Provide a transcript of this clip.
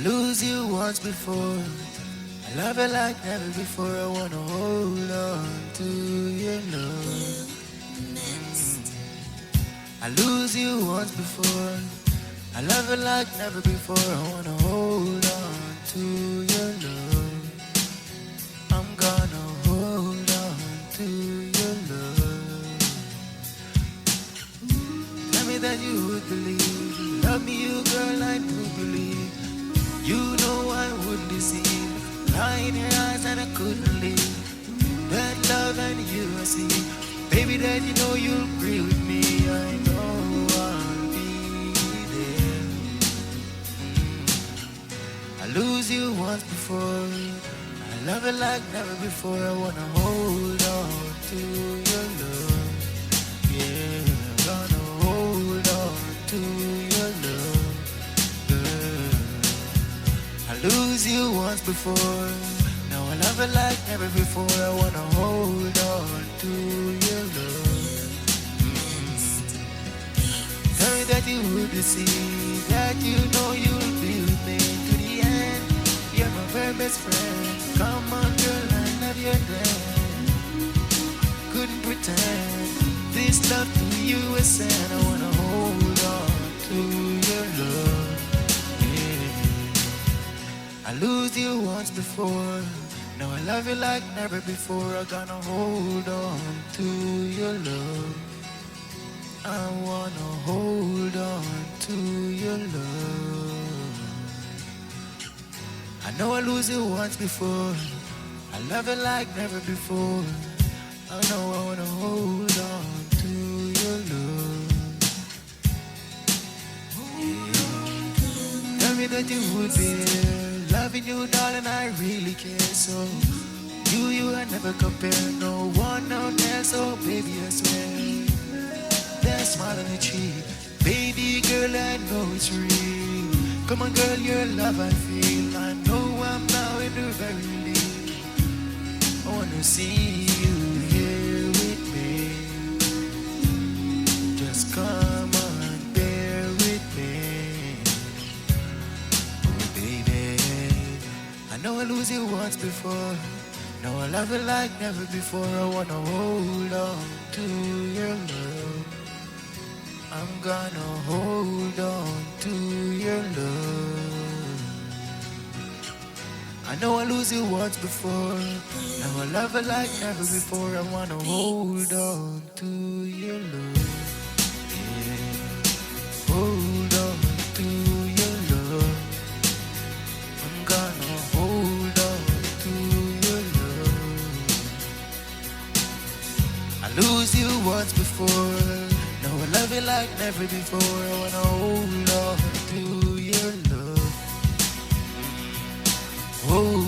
lose you once before. I love you like never before. I wanna hold on to your love. I lose you once before. I love you like never before. I wanna hold on to your love. I'm gonna hold on to your love. Tell me that you would believe. Love me, you girl, I do believe. You know I wouldn't deceive. Lie in your eyes and I couldn't leave. That love and you I see. Baby, that you know you'll agree with me. I know I'll be there. I lose you once before. I love you like never before. I wanna hold on to your love. Yeah, I'm gonna hold on to your love. Girl, I lose you once before. Now I love you like never before. I wanna hold on to your love. Tell me that you would deceive, that you know you'll be with me to the end. You're my very best friend. Come on, girl, I love your dad. Couldn't pretend this love to you is sent. I wanna hold on to your love. Yeah. I lose you once before. Now I love you like never before. I'm gonna hold on to your love. I wanna hold on to your love. I know I lose you once before. I love you like never before. I know I wanna hold on to your love. Yeah. Tell me that you would be there. Loving you, darling, I really care so. You I never compare. No one out there, so baby, I swear. That smile on your cheek, baby girl, I know it's real. Come on, girl, your love I feel. I know I'm now in the very lead. I wanna see you here with me. Just come on, bear with me. Oh, baby, I know I lose you once before. Now I love you like never before. I wanna hold on to your love. I'm gonna hold on to your love. I know I lose you once before. Now I love you like never before. I wanna hold on to your love. Yeah. Hold on to your love. I'm gonna hold on to your love. I lose you once before. Now I love you like never before. I wanna hold on to your love. Hold